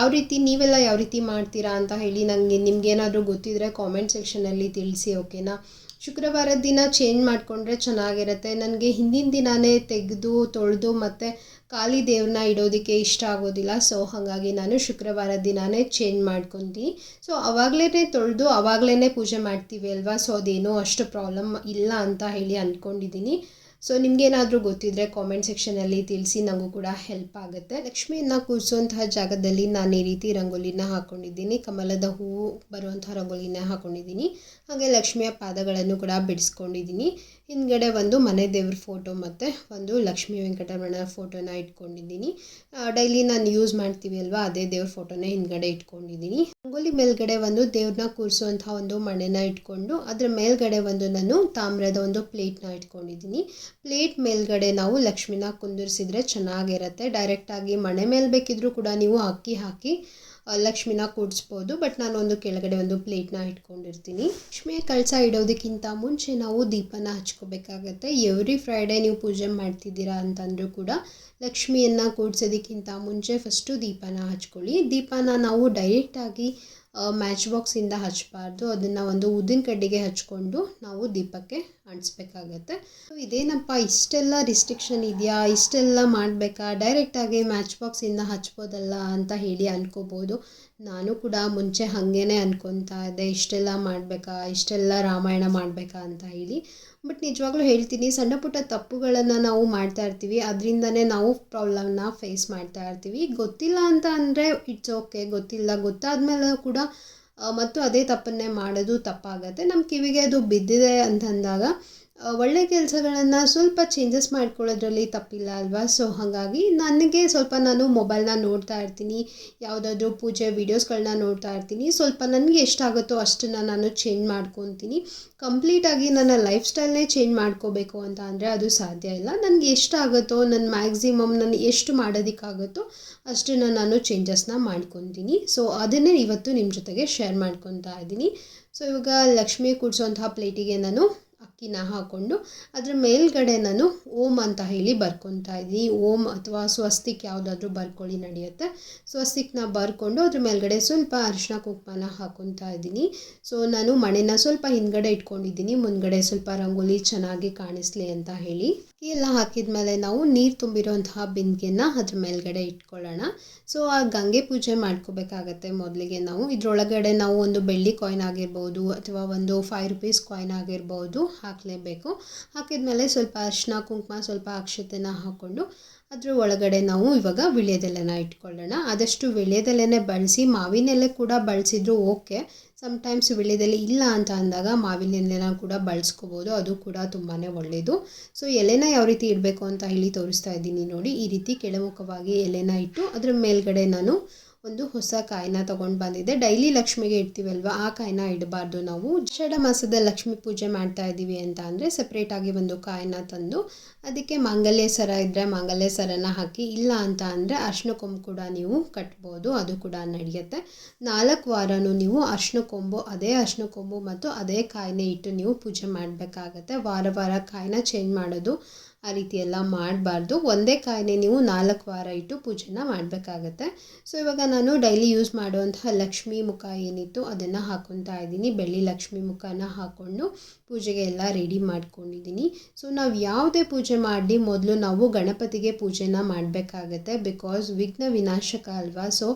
S1: ನೀವೆಲ್ಲ ಯಾವ ರೀತಿ ಮಾಡ್ತೀರಾ ಅಂತ ಹೇಳಿ ನಿಮಗೇನಾದರೂ ಗೊತ್ತಿದ್ದರೆ ಕಾಮೆಂಟ್ ಸೆಕ್ಷನಲ್ಲಿ ತಿಳಿಸಿ, ಓಕೆನಾ. ಶುಕ್ರವಾರ ದಿನ ಚೇಂಜ್ ಮಾಡಿಕೊಂಡ್ರೆ ಚೆನ್ನಾಗಿರುತ್ತೆ. ನನಗೆ ಹಿಂದಿನ ದಿನವೇ ತೆಗೆದು ತೊಳೆದು ಮತ್ತು ಖಾಲಿ ದೇವ್ರನ್ನ ಇಡೋದಕ್ಕೆ ಇಷ್ಟ ಆಗೋದಿಲ್ಲ. ಸೊ ಹಾಗಾಗಿ ನಾನು ಶುಕ್ರವಾರ ದಿನವೇ ಚೇಂಜ್ ಮಾಡ್ಕೊತೀನಿ. ಸೊ ಆವಾಗಲೇ ತೊಳೆದು ಆವಾಗಲೇ ಪೂಜೆ ಮಾಡ್ತೀವಿ ಅಲ್ವಾ. ಸೊ ಅದೇನೋ ಅಷ್ಟು ಪ್ರಾಬ್ಲಮ್ ಇಲ್ಲ ಅಂತ ಹೇಳಿ ಅಂದ್ಕೊಂಡಿದ್ದೀನಿ. ಸೊ ನಿಮಗೇನಾದರೂ ಗೊತ್ತಿದ್ದರೆ ಕಾಮೆಂಟ್ ಸೆಕ್ಷನಲ್ಲಿ ತಿಳಿಸಿ, ನನಗೂ ಕೂಡ ಹೆಲ್ಪ್ ಆಗುತ್ತೆ. ಲಕ್ಷ್ಮಿಯನ್ನು ಕೂರಿಸುವಂತಹ ಜಾಗದಲ್ಲಿ ನಾನು ಈ ರೀತಿ ರಂಗೋಲಿನ ಹಾಕ್ಕೊಂಡಿದ್ದೀನಿ. ಕಮಲದ ಹೂವು ಬರುವಂತಹ ರಂಗೋಲಿನ ಹಾಕ್ಕೊಂಡಿದ್ದೀನಿ. ಹಾಗೆ ಲಕ್ಷ್ಮಿಯ ಪಾದಗಳನ್ನು ಕೂಡ ಬಿಡಿಸ್ಕೊಂಡಿದ್ದೀನಿ. ಹಿಂದ್ಗಡೆ ಒಂದು ಮನೆ ದೇವ್ರ ಫೋಟೋ ಮತ್ತು ಒಂದು ಲಕ್ಷ್ಮೀ ವೆಂಕಟರಮಣ ಫೋಟೋನ ಇಟ್ಕೊಂಡಿದ್ದೀನಿ. ಡೈಲಿ ನಾನು ಯೂಸ್ ಮಾಡ್ತೀವಿ ಅಲ್ವಾ, ಅದೇ ದೇವ್ರ ಫೋಟೋನೇ ಹಿಂದ್ಗಡೆ ಇಟ್ಕೊಂಡಿದ್ದೀನಿ. ರಂಗೋಲಿ ಮೇಲ್ಗಡೆ ಒಂದು ದೇವ್ರನ್ನ ಕೂರಿಸುವಂತಹ ಒಂದು ಮಣೆನ ಇಟ್ಕೊಂಡು ಅದ್ರ ಮೇಲ್ಗಡೆ ಒಂದು ನಾನು ತಾಮ್ರದ ಒಂದು ಪ್ಲೇಟ್ನ ಇಟ್ಕೊಂಡಿದ್ದೀನಿ. ಪ್ಲೇಟ್ ಮೇಲ್ಗಡೆ ನಾವು ಲಕ್ಷ್ಮಿನ ಕುಂದಿರಿಸಿದ್ರೆ ಚೆನ್ನಾಗಿರುತ್ತೆ. ಡೈರೆಕ್ಟಾಗಿ ಮಣೆ ಮೇಲೆ ಬೇಕಿದ್ರೂ ಕೂಡ ನೀವು ಅಕ್ಕಿ ಹಾಕಿ ಲಕ್ಷ್ಮಿನ ಕೂಡಿಸ್ಬೋದು. ಬಟ್ ನಾನು ಒಂದು ಕೆಳಗಡೆ ಒಂದು ಪ್ಲೇಟ್ನ ಇಟ್ಕೊಂಡಿರ್ತೀನಿ. ಲಕ್ಷ್ಮಿಯ ಕಳಸ ಇಡೋದಕ್ಕಿಂತ ಮುಂಚೆ ನಾವು ದೀಪನ ಹಚ್ಕೋಬೇಕಾಗತ್ತೆ. ಎವ್ರಿ ಫ್ರೈಡೇ ನೀವು ಪೂಜೆ ಮಾಡ್ತಿದ್ದೀರಾ ಅಂತಂದರೂ ಕೂಡ ಲಕ್ಷ್ಮಿಯನ್ನು ಕೂಡ್ಸೋದಕ್ಕಿಂತ ಮುಂಚೆ ಫಸ್ಟು ದೀಪನ ಹಚ್ಕೊಳ್ಳಿ. ದೀಪನ ನಾವು ಡೈರೆಕ್ಟಾಗಿ ಮ್ಯಾಚ್ ಬಾಕ್ಸಿಂದ ಹಚ್ಚಬಾರ್ದು, ಅದನ್ನು ಒಂದು ಉದ್ದಿನ ಕಡ್ಡಿಗೆ ಹಚ್ಕೊಂಡು ನಾವು ದೀಪಕ್ಕೆ ಅಂಟಿಸ್ಬೇಕಾಗತ್ತೆ. ಇದೇನಪ್ಪ ಇಷ್ಟೆಲ್ಲ ರಿಸ್ಟ್ರಿಕ್ಷನ್ ಇದೆಯಾ, ಇಷ್ಟೆಲ್ಲ ಮಾಡಬೇಕಾ, ಡೈರೆಕ್ಟಾಗಿ ಮ್ಯಾಚ್ ಬಾಕ್ಸಿಂದ ಹಚ್ಬೋದಲ್ಲ ಅಂತ ಹೇಳಿ ಅನ್ಕೋಬೋದು. ನಾನು ಕೂಡ ಮುಂಚೆ ಹಾಗೇ ಅನ್ಕೊತಾ ಇದ್ದೆ, ಇಷ್ಟೆಲ್ಲ ಮಾಡಬೇಕಾ, ಇಷ್ಟೆಲ್ಲ ರಾಮಾಯಣ ಮಾಡಬೇಕಾ ಅಂತ ಹೇಳಿ. ಬಟ್ ನಿಜವಾಗ್ಲೂ ಹೇಳ್ತೀನಿ, ಸಣ್ಣ ಪುಟ್ಟ ತಪ್ಪುಗಳನ್ನು ನಾವು ಮಾಡ್ತಾ ಇರ್ತೀವಿ, ಅದರಿಂದನೇ ನಾವು ಪ್ರಾಬ್ಲಮ್ನ ಫೇಸ್ ಮಾಡ್ತಾ ಇರ್ತೀವಿ. ಗೊತ್ತಿಲ್ಲ ಅಂತ ಅಂದರೆ ಇಟ್ಸ್ ಓಕೆ, ಗೊತ್ತಾದ್ಮೇಲೆ ಕೂಡ ಮತ್ತು ಅದೇ ತಪ್ಪನ್ನೇ ಮಾಡೋದು ತಪ್ಪಾಗತ್ತೆ. ನಮ್ಮ ಕಿವಿಗೆ ಅದು ಬಿದ್ದಿದೆ ಅಂತಂದಾಗ ಒಳ್ಳೆ ಕೆಲಸಗಳನ್ನು ಸ್ವಲ್ಪ ಚೇಂಜಸ್ ಮಾಡ್ಕೊಳ್ಳೋದ್ರಲ್ಲಿ ತಪ್ಪಿಲ್ಲ ಅಲ್ವಾ. ಸೊ ಹಾಗಾಗಿ ನನಗೆ ಸ್ವಲ್ಪ ನಾನು ಮೊಬೈಲ್ನ ನೋಡ್ತಾ ಇರ್ತೀನಿ, ಯಾವುದಾದ್ರೂ ಪೂಜೆ ವೀಡಿಯೋಸ್ಗಳನ್ನ ನೋಡ್ತಾ ಇರ್ತೀನಿ. ಸ್ವಲ್ಪ ನನಗೆ ಎಷ್ಟಾಗುತ್ತೋ ಅಷ್ಟನ್ನು ನಾನು ಚೇಂಜ್ ಮಾಡ್ಕೊತೀನಿ. ಕಂಪ್ಲೀಟಾಗಿ ನನ್ನ ಲೈಫ್ ಸ್ಟೈಲ್ನೇ ಚೇಂಜ್ ಮಾಡ್ಕೋಬೇಕು ಅಂತ ಅಂದರೆ ಅದು ಸಾಧ್ಯ ಇಲ್ಲ. ನನಗೆ ಎಷ್ಟಾಗುತ್ತೋ ನನ್ನ ಮ್ಯಾಕ್ಸಿಮಮ್ ನಾನು ಎಷ್ಟು ಮಾಡೋದಕ್ಕಾಗುತ್ತೋ ಅಷ್ಟನ್ನು ನಾನು ಚೇಂಜಸ್ನ ಮಾಡ್ಕೊತೀನಿ. ಸೊ ಅದನ್ನೇ ಇವತ್ತು ನಿಮ್ಮ ಜೊತೆಗೆ ಶೇರ್ ಮಾಡ್ಕೊತಾ ಇದ್ದೀನಿ. ಸೊ ಇವಾಗ ಲಕ್ಷ್ಮಿ ಕೂಡಿಸೋಂತಹ ಪ್ಲೇಟಿಗೆ ನಾನು ಅಕ್ಕಿನ ಹಾಕ್ಕೊಂಡು ಅದರ ಮೇಲ್ಗಡೆ ನಾನು ಓಂ ಅಂತ ಹೇಳಿ ಬರ್ಕೊತಾ ಇದ್ದೀನಿ. ಓಂ ಅಥವಾ ಸ್ವಸ್ತಿಕ್ ಯಾವುದಾದ್ರೂ ಬರ್ಕೊಳ್ಳಿ ನಡೆಯುತ್ತೆ. ಸ್ವಸ್ತಿಕ್ನ ಬರ್ಕೊಂಡು ಅದ್ರ ಮೇಲ್ಗಡೆ ಸ್ವಲ್ಪ ಅರಿಶಿನ ಕುಂಕುಮನ ಹಾಕ್ಕೊತಾ ಇದ್ದೀನಿ. ಸೊ ನಾನು ಮಣೆನ ಸ್ವಲ್ಪ ಹಿಂದ್ಗಡೆ ಇಟ್ಕೊಂಡಿದ್ದೀನಿ, ಮುಂದ್ಗಡೆ ಸ್ವಲ್ಪ ರಂಗೋಲಿ ಚೆನ್ನಾಗಿ ಕಾಣಿಸ್ಲಿ ಅಂತ ಹೇಳಿ. ಎಲ್ಲ ಹಾಕಿದ ಮೇಲೆ ನಾವು ನೀರು ತುಂಬಿರೋಂತಹ ಬಿಂದಿಗೆನ ಅದ್ರ ಮೇಲ್ಗಡೆ ಇಟ್ಕೊಳ್ಳೋಣ. ಸೊ ಆ ಗಂಗೆ ಪೂಜೆ ಮಾಡ್ಕೋಬೇಕಾಗತ್ತೆ. ಮೊದಲಿಗೆ ನಾವು ಇದರೊಳಗಡೆ ನಾವು ಒಂದು ಬೆಳ್ಳಿ ಕಾಯಿನ್ ಆಗಿರ್ಬೋದು ಅಥವಾ ಒಂದು 5 ರೂಪೀಸ್ ಕಾಯಿನ್ ಆಗಿರ್ಬೋದು ಹಾಕಲೇಬೇಕು. ಹಾಕಿದ್ಮೇಲೆ ಸ್ವಲ್ಪ ಅರಿಶಿನ ಕುಂಕುಮ ಸ್ವಲ್ಪ ಅಕ್ಷತೆನ ಹಾಕ್ಕೊಂಡು ಅದ್ರ ಒಳಗಡೆ ನಾವು ಇವಾಗ ವೀಳ್ಯದೆಲೆನ ಇಟ್ಕೊಳ್ಳೋಣ. ಆದಷ್ಟು ವೀಳ್ಯದೆಲೆನೇ ಬಳಸಿ, ಮಾವಿನೆಲೆ ಕೂಡ ಬಳಸಿದ್ರು ಓಕೆ. ಸಮ್ಟೈಮ್ಸ್ ವೀಳ್ಯದೆಲೆ ಇಲ್ಲ ಅಂತ ಅಂದಾಗ ಮಾವಿನ ಎಲೆನ ಕೂಡ ಬಳಸ್ಕೋಬೋದು, ಅದು ಕೂಡ ತುಂಬಾ ಒಳ್ಳೆಯದು. ಸೊ ಎಲೆನ ಯಾವ ರೀತಿ ಇಡಬೇಕು ಅಂತ ಹೇಳಿ ತೋರಿಸ್ತಾ ಇದ್ದೀನಿ ನೋಡಿ. ಈ ರೀತಿ ಕೆಳಮುಖವಾಗಿ ಎಲೆನ ಇಟ್ಟು ಅದ್ರ ಮೇಲ್ಗಡೆ ನಾನು ಒಂದು ಹೊಸ ಕಾಯಿನ ತೊಗೊಂಡು ಬಂದಿದ್ದೆ. ಡೈಲಿ ಲಕ್ಷ್ಮಿಗೆ ಇಡ್ತೀವಲ್ವ, ಆ ಕಾಯಿನ ಇಡಬಾರ್ದು ನಾವು. ಆಷಾಢ ಮಾಸದ ಲಕ್ಷ್ಮಿ ಪೂಜೆ ಮಾಡ್ತಾ ಇದ್ದೀವಿ ಅಂತ ಅಂದರೆ ಸಪ್ರೇಟಾಗಿ ಒಂದು ಕಾಯಿನ ತಂದು ಅದಕ್ಕೆ ಮಾಂಗಲ್ಯ ಸರ ಇದ್ದರೆ ಮಾಂಗಲ್ಯ ಸರನ ಹಾಕಿ, ಇಲ್ಲ ಅಂತ ಅಂದರೆ ಅರ್ಶಿನ ಕೊಂಬು ಕೂಡ ನೀವು ಕಟ್ಬೋದು, ಅದು ಕೂಡ ನಡೆಯುತ್ತೆ. 4 ವಾರನೂ ನೀವು ಅರ್ಶಿನ ಕೊಂಬು, ಅದೇ ಅರ್ಶಿನ ಕೊಂಬು ಮತ್ತು ಅದೇ ಕಾಯಿನೇ ಇಟ್ಟು ನೀವು ಪೂಜೆ ಮಾಡಬೇಕಾಗತ್ತೆ. ವಾರ ವಾರ ಕಾಯಿನ ಚೇಂಜ್ ಮಾಡೋದು ಆ ರೀತಿ ಎಲ್ಲ ಮಾಡಬಾರ್ದು. ಒಂದೇ ಕಾಯಿನೇ ನೀವು 4 ವಾರ ಇಟ್ಟು ಪೂಜೆನ ಮಾಡಬೇಕಾಗತ್ತೆ. ಸೊ ಇವಾಗ ನಾನು ಡೈಲಿ ಯೂಸ್ ಮಾಡುವಂತಹ ಲಕ್ಷ್ಮೀ ಮುಖ ಏನಿತ್ತು ಅದನ್ನು ಹಾಕ್ಕೊತಾ ಇದ್ದೀನಿ. ಬೆಳ್ಳಿ ಲಕ್ಷ್ಮೀ ಮುಖನ ಹಾಕ್ಕೊಂಡು ಪೂಜೆಗೆ ಎಲ್ಲ ರೆಡಿ ಮಾಡ್ಕೊಂಡಿದ್ದೀನಿ. ಸೊ ನಾವು ಯಾವುದೇ ಪೂಜೆ ಮಾಡಿ ಮೊದಲು ನಾವು ಗಣಪತಿಗೆ ಪೂಜೆನ ಮಾಡಬೇಕಾಗತ್ತೆ. ಬಿಕಾಸ್ ವಿಘ್ನ ವಿನಾಶಕ ಅಲ್ವಾ. ಸೊ